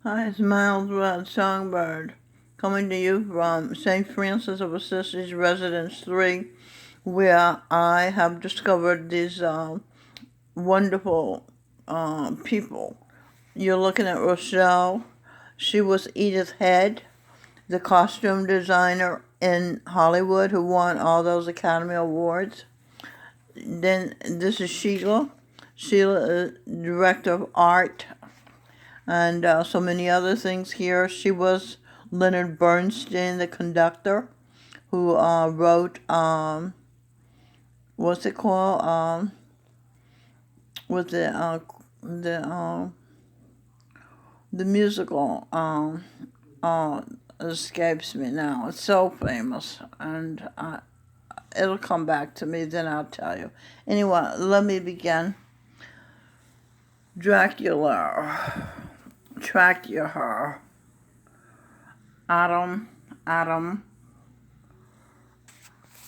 Hi, it's Miles Red Songbird coming to you from St. Francis of Assisi's Residence 3, where I have discovered these wonderful people. You're looking at Rochelle. She was Edith Head, the costume designer in Hollywood who won all those Academy Awards. Then this is Sheila. Sheila is director of art and so many other things here. She was Leonard Bernstein, the conductor, who wrote what's it called? With the the musical escapes me now. It's so famous, and it'll come back to me. Then I'll tell you. Anyway, let me begin. Dracula, Dracula, Adam.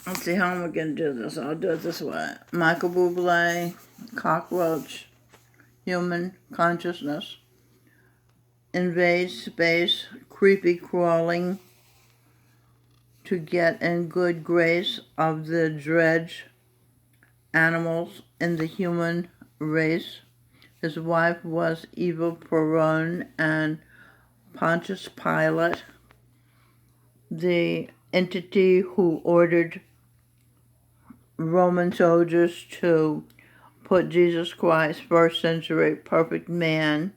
Let's see how am I going to do this. I'll do it this way. Michael Bublé, cockroach, human consciousness, invades space, creepy crawling to get in good grace of the dredge animals in the human race. His wife was Eva Peron and Pontius Pilate, the entity who ordered Roman soldiers to put Jesus Christ, first century perfect man,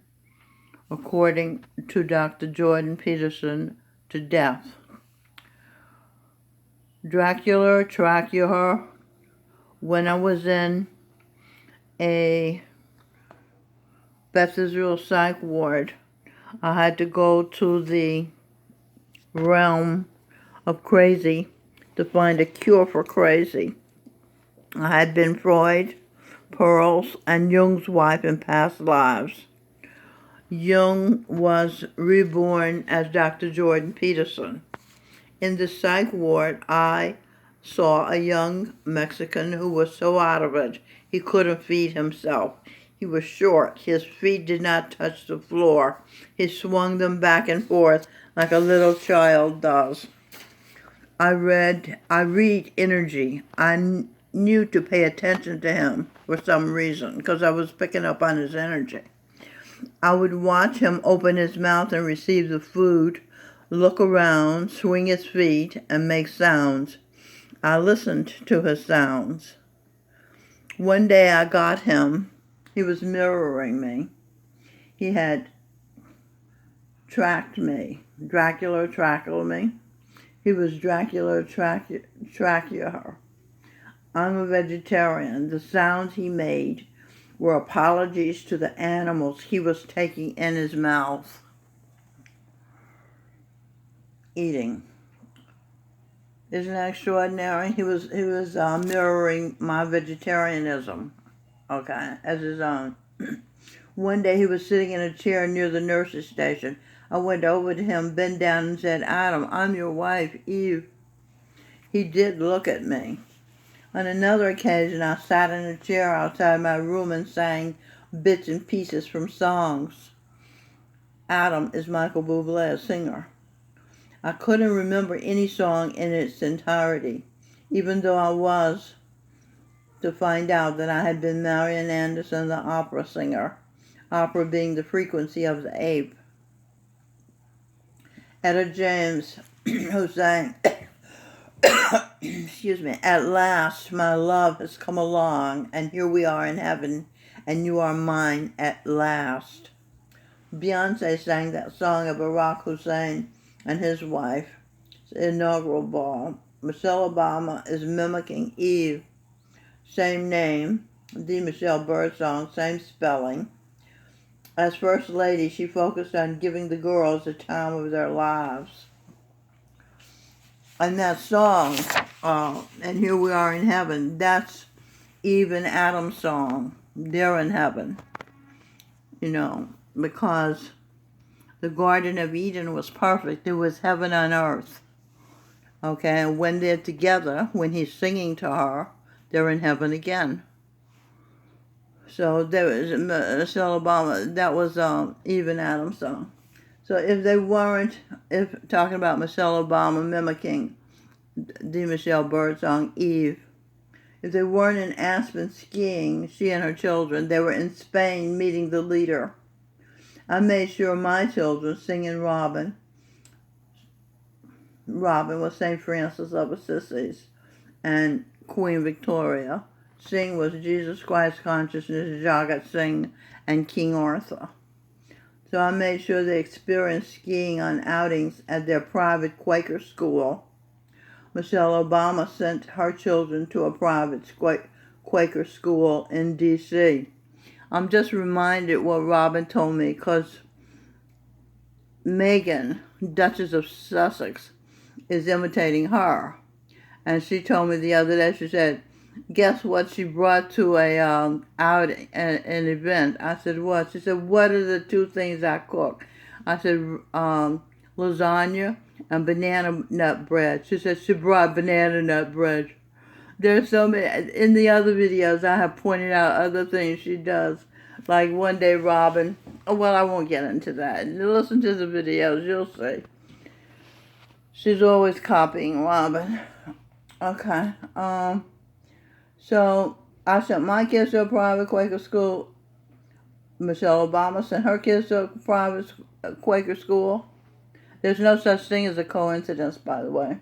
according to Dr. Jordan Peterson, to death. Dracula, when I was in a Beth Israel psych ward, I had to go to the realm of crazy to find a cure for crazy. I had been Freud, Pearls, and Jung's wife in past lives. Jung was reborn as Dr. Jordan Peterson. In the psych ward, I saw a young Mexican who was so out of it he couldn't feed himself. He was short. His feet did not touch the floor. He swung them back and forth like a little child does. I read energy. I knew to pay attention to him for some reason because I was picking up on his energy. I would watch him open his mouth and receive the food, look around, swing his feet, and make sounds. I listened to his sounds. One day I got him. He was mirroring me. He had tracked me. Dracula me. He was Dracula her. I'm a vegetarian. The sounds he made were apologies to the animals he was taking in his mouth, eating. Isn't that extraordinary? He was mirroring my vegetarianism, okay, as his own. One day he was sitting in a chair near the nurse's station. I went over to him, bent down, and said, "Adam, I'm your wife, Eve." He did look at me. On another occasion, I sat in a chair outside my room and sang bits and pieces from songs. Adam is Michael Bublé, a singer. I couldn't remember any song in its entirety, even though I was to find out that I had been Marian Anderson, the opera singer, opera being the frequency of the ape. Etta James, who sang, excuse me, "At last my love has come along, and here we are in heaven, and you are mine at last." Beyonce sang that song at Barack Hussein and his wife's inaugural ball. Michelle Obama is mimicking Eve. Same name, the Michelle Birdsong, same spelling. As First Lady, she focused on giving the girls the time of their lives. And that song, "And Here We Are in Heaven," that's Eve and Adam's song. They're in heaven, because the Garden of Eden was perfect. It was heaven on earth. Okay, and when they're together, when he's singing to her, they're in heaven again. So there was Michelle Obama. That was Eve and Adam's song. So if they weren't, if talking about Michelle Obama mimicking the Michelle Birdsong Eve, if they weren't in Aspen skiing, she and her children, they were in Spain meeting the leader. I made sure my children singing Robin was St. Francis of Assisi, and Queen Victoria. Sing was Jesus Christ Consciousness, Jagat Singh, and King Arthur. So I made sure they experienced skiing on outings at their private Quaker school. Michelle Obama sent her children to a private Quaker school in D.C. I'm just reminded what Robin told me because Meghan, Duchess of Sussex, is imitating her. And she told me the other day, she said, guess what she brought to an event? I said, what? She said, what are the two things I cook? I said, lasagna and banana nut bread. She said she brought banana nut bread. There's so many, in the other videos I have pointed out other things she does. Like one day Robin, well, I won't get into that. Listen to the videos, you'll see. She's always copying Robin. Okay, so I sent my kids to a private Quaker school. Michelle Obama sent her kids to a private Quaker school. There's no such thing as a coincidence, by the way.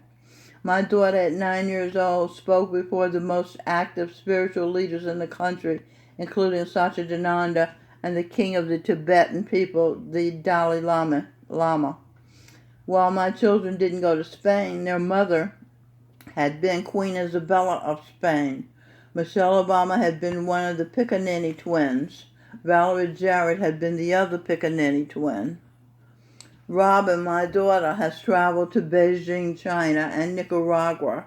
My daughter at 9 years old spoke before the most active spiritual leaders in the country, including Satchidananda and the king of the Tibetan people, the Dalai Lama. While my children didn't go to Spain, their mother had been Queen Isabella of Spain. Michelle Obama had been one of the Piccaninny twins. Valerie Jarrett had been the other Piccaninny twin. Robin, my daughter, has traveled to Beijing, China, and Nicaragua.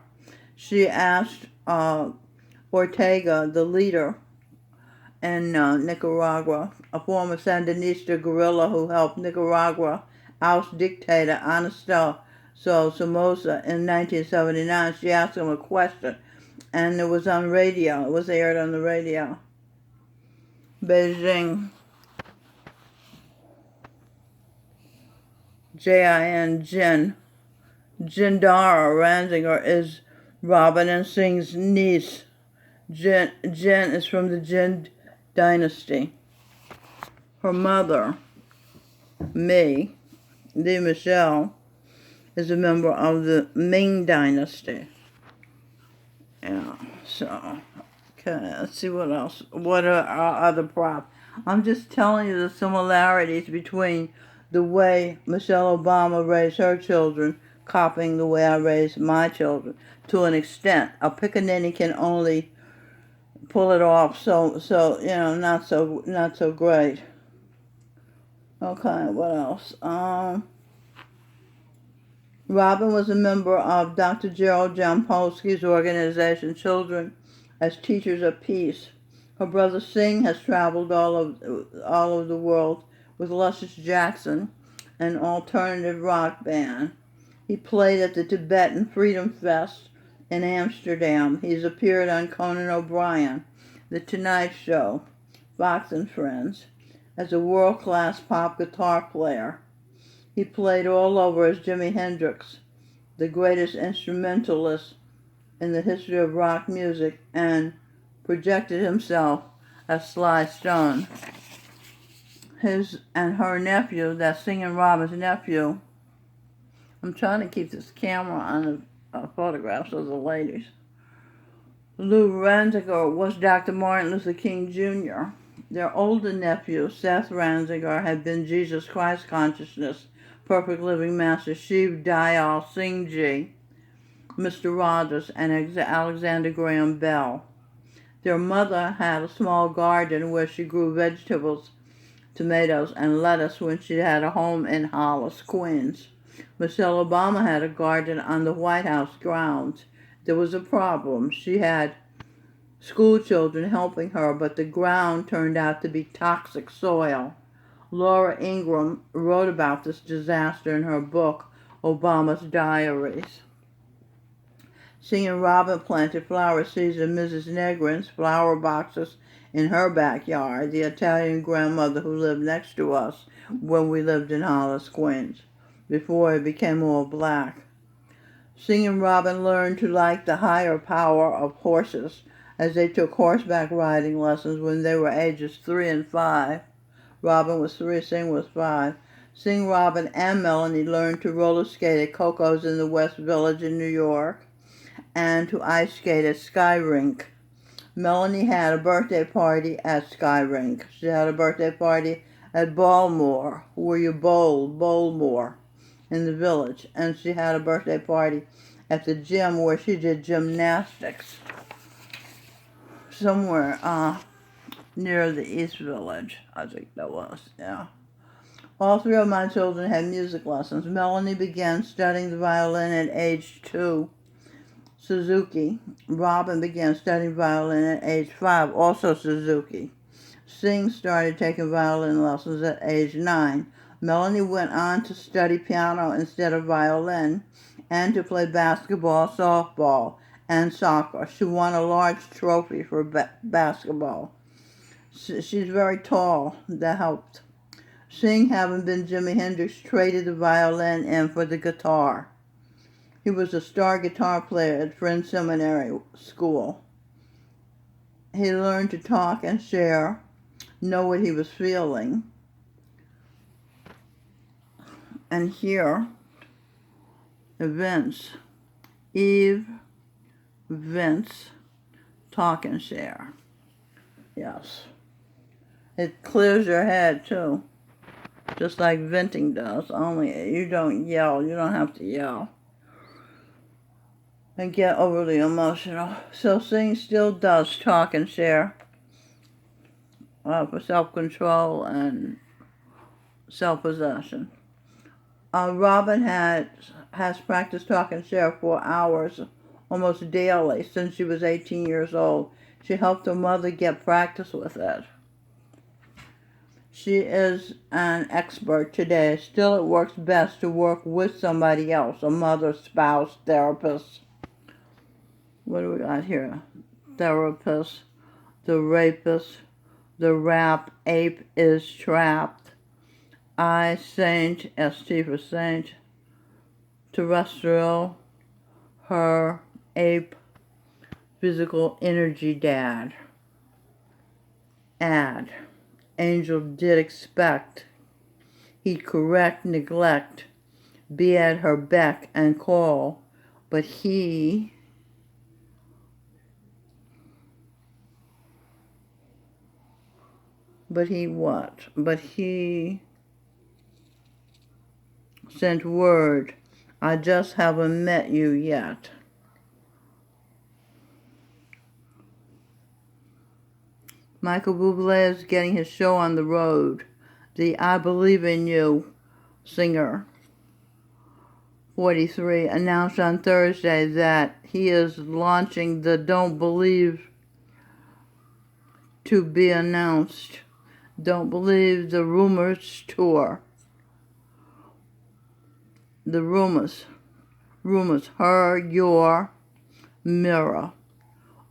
She asked Ortega, the leader in Nicaragua, a former Sandinista guerrilla who helped Nicaragua oust dictator Anastasio Somoza in 1979. She asked him a question, and it was on radio. It was aired on the radio. Beijing. J-I-N, Jin. Jindara Ransinger is Robin and Singh's niece. Jin is from the Jin dynasty. Her mother, the Michelle, is a member of the Ming dynasty. Yeah, so, okay, let's see what else. What are our other props? I'm just telling you the similarities between the way Michelle Obama raised her children, copying the way I raised my children, to an extent. A Piccaninny can only pull it off, so not so great. Okay, what else? Robin was a member of Dr. Gerald Jampolsky's organization, Children as Teachers of Peace. Her brother Singh has traveled all over the world with Luscious Jackson, an alternative rock band. He played at the Tibetan Freedom Fest in Amsterdam. He's appeared on Conan O'Brien, The Tonight Show, Fox and Friends, as a world-class pop guitar player. He played all over as Jimi Hendrix, the greatest instrumentalist in the history of rock music, and projected himself as Sly Stone. His and her nephew, that Singing Robin's nephew, I'm trying to keep this camera on the photographs of the ladies. Lou Ransinger was Dr. Martin Luther King Jr. Their older nephew, Seth Ransinger, had been Jesus Christ Consciousness, Perfect Living Master Shiv Dayal Singh Ji, Mr. Rogers, and Alexander Graham Bell. Their mother had a small garden where she grew vegetables, tomatoes, and lettuce when she had a home in Hollis, Queens. Michelle Obama had a garden on the White House grounds. There was a problem. She had school children helping her, but the ground turned out to be toxic soil. Laura Ingraham wrote about this disaster in her book, Obama's Diaries. Singing Robin planted flower seeds in Mrs. Negrin's flower boxes in her backyard. The Italian grandmother who lived next to us when we lived in Hollis, Queens, before it became all black. Sing and Robin learned to like the higher power of horses as they took horseback riding lessons when they were ages 3 and 5. Robin was 3, Sing was 5. Sing, Robin, and Melanie learned to roller skate at Coco's in the West Village in New York and to ice skate at Sky Rink. Melanie had a birthday party at Sky Rink. She had a birthday party at Bowlmore, where you Bowlmore, in the village. And she had a birthday party at the gym where she did gymnastics. Somewhere near the East Village, I think that was, yeah. All 3 of my children had music lessons. Melanie began studying the violin at age 2. Suzuki. Robin began studying violin at age 5, also Suzuki. Sing started taking violin lessons at age 9. Melanie went on to study piano instead of violin and to play basketball, softball, and soccer. She won a large trophy for basketball. She's very tall. That helped. Sing, having been Jimi Hendrix, traded the violin in for the guitar. He was a star guitar player at Friends Seminary School. He learned to talk and share, know what he was feeling. And here, Vince, Eve, Vince, talk and share. Yes. It clears your head too, just like venting does, only you don't yell. You don't have to yell and get overly emotional. So Sing still does talk and share for self-control and self-possession. Robin has practiced talk and share for hours almost daily since she was 18 years old. She helped her mother get practice with it. She is an expert today. Still, it works best to work with somebody else, a mother, spouse, therapist. What do we got here? Therapist, the rapist, the rap ape is trapped. I, saint, ST for saint, terrestrial, her, ape, physical energy dad. Add, angel did expect, he'd correct neglect, be at her beck and call, but he what? But he sent word, I just haven't met you yet. Michael Bublé is getting his show on the road. The I Believe in You singer, 43, announced on Thursday that he is launching the Don't Believe to be announced. Don't Believe the Rumors tour. The rumors, her, your, mirror,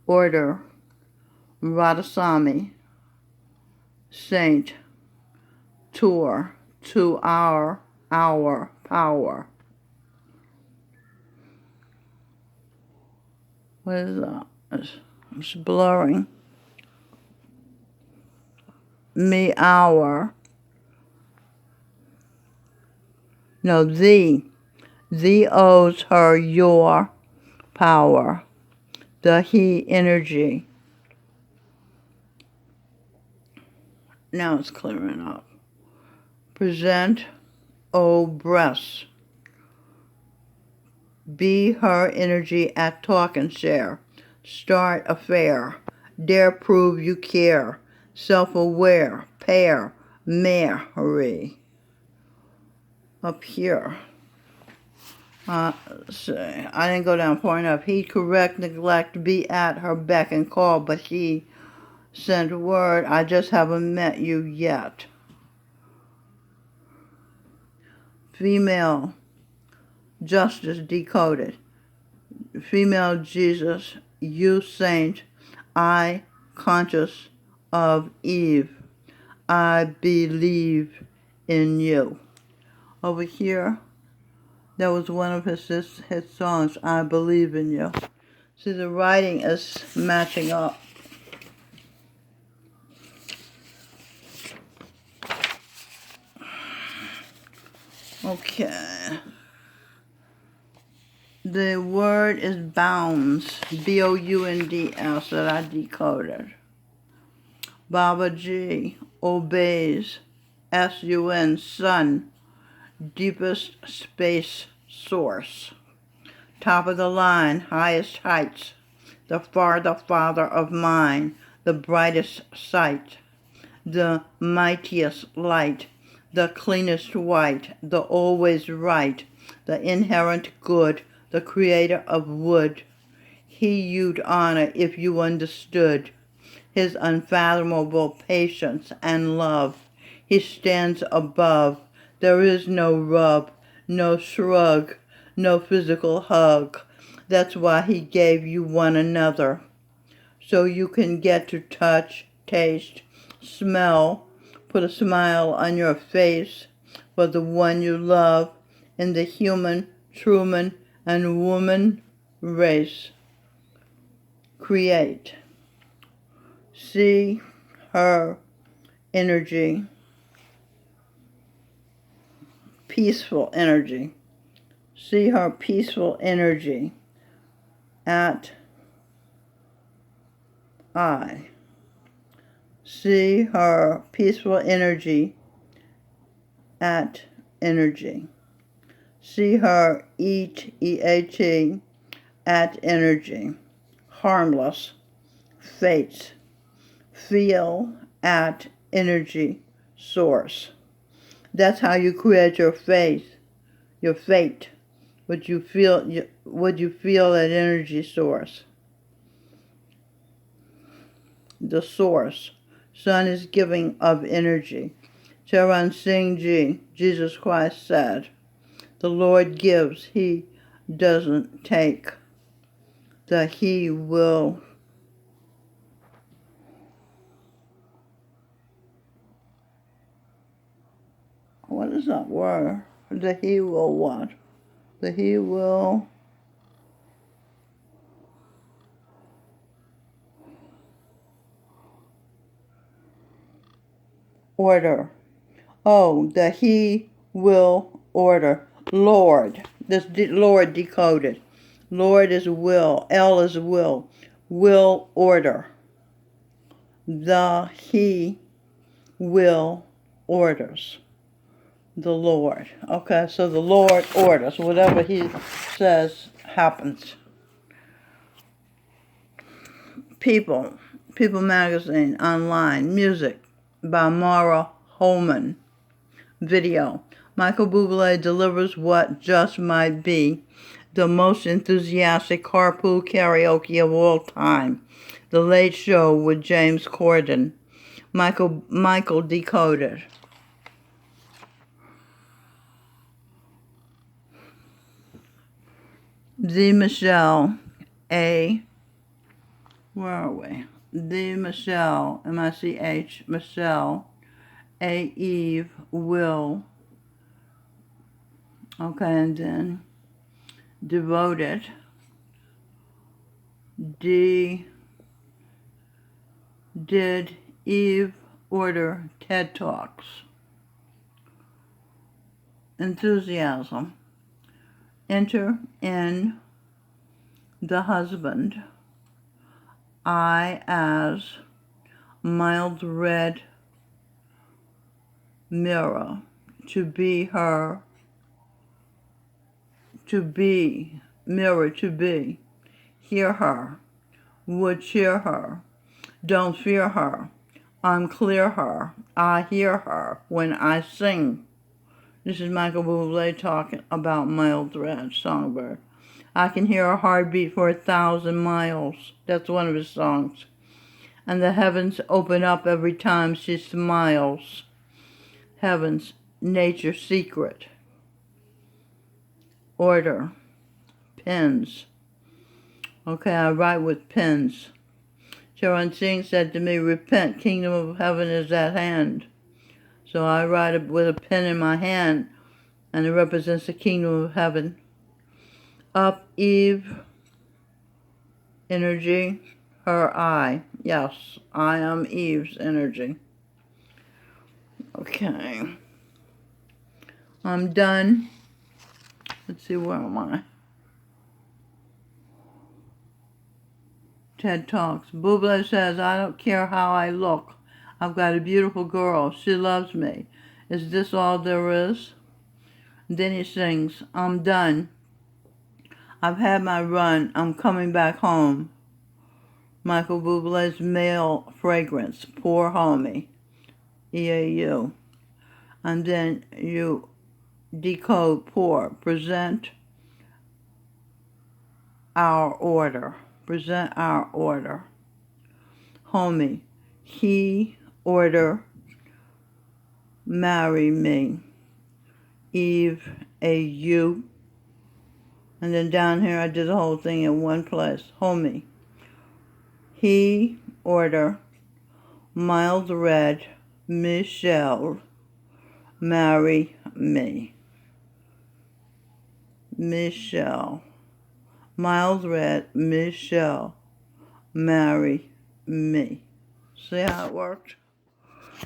order, Radhasamy, saint, tour, to our power. What is that? It's blurring. Me, our. No, thee. Thee owes her your power. The he energy. Now it's clearing up. Present, O breasts. Be her energy at talk and share. Start affair. Dare prove you care. Self-aware. Pair. Mary. Up here. Let's see. I didn't go down far enough. He'd correct, neglect, be at her beck and call, but he sent word, I just haven't met you yet. Female justice decoded. Female Jesus, you saint, I conscious of Eve. I believe in you. Over here, that was one of his songs, I Believe in You. See, the writing is matching up. Okay. The word is bounds, B-O-U-N-D-S, that I decoded. Baba G, obeys, S-U-N, sun, deepest space source. Top of the line, highest heights, the father of mine, the brightest sight, the mightiest light, the cleanest white, the always right, the inherent good, the creator of wood. He you'd honor if you understood his unfathomable patience and love. He stands above. There is no rub, no shrug, no physical hug. That's why he gave you one another, so you can get to touch, taste, smell, put a smile on your face for the one you love in the human, Truman, and woman race. Create. See her energy, peaceful energy. See her peaceful energy at I. See her peaceful energy at energy. See her eat, E-A-T, at energy. Harmless. Fates. Feel at energy source. That's how you create your faith, your fate. What you feel at energy source. The source. Sun is giving of energy. Charan Singh Ji, Jesus Christ said, the Lord gives, he doesn't take. The he will. What is that word? The he will what? The he will. Order. Oh, the he will order. Lord. This Lord decoded. Lord is will. L is will. Will order. The he will orders. The Lord. Okay, so the Lord orders. Whatever he says happens. People Magazine, online, music by Mara Holman. Video. Michael Bublé delivers what just might be the most enthusiastic carpool karaoke of all time. The Late Show with James Corden. Michael decoded. The Michelle, A. Where are we? The Michelle, M-I-C-H, Michelle, A. Eve, Will. Okay, and then Devoted. D. Did Eve order TED Talks? Enthusiasm. Enter in the husband. I as mild red mirror. To be her. To be. Mirror to be. Hear her. Would cheer her. Don't fear her. Unclear her. I hear her when I sing. This is Michael Bublé talking about Mild Red Songbird. I can hear her heartbeat for 1,000 miles. That's one of his songs. And the heavens open up every time she smiles. Heavens, nature's secret. Order. Pens. Okay, I write with pens. Charan Singh said to me, repent, kingdom of heaven is at hand. So I write it with a pen in my hand, and it represents the kingdom of heaven. Up, Eve, energy, her, I. Yes, I am Eve's energy. Okay. I'm done. Let's see, where am I? TED Talks. Buble says, I don't care how I look. I've got a beautiful girl. She loves me. Is this all there is? And then he sings, I'm done. I've had my run. I'm coming back home. Michael Bublé's male fragrance. Poor homie. EAU. And then you decode poor. Present our order. Present our order. Homie. He order marry me. Eve, a you. And then down here I did the whole thing in one place. Homie. He order Miles Red Michelle marry me. Michelle. Miles Red Michelle marry me. See how it worked?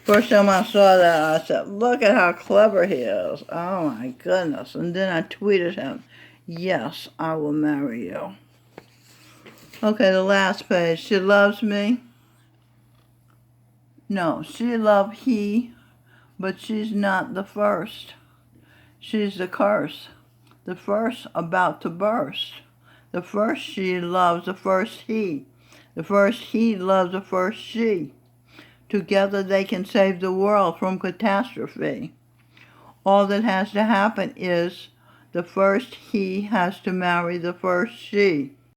First time I saw that, I said, look at how clever he is. Oh my goodness. And then I tweeted him, yes, I will marry you. Okay, the last page. She loves me. No, she loved he, but she's not the first. She's the curse. The first about to burst. The first she loves the first he. The first he loves the first she. Together they can save the world from catastrophe. All that has to happen is the first he has to marry the first she.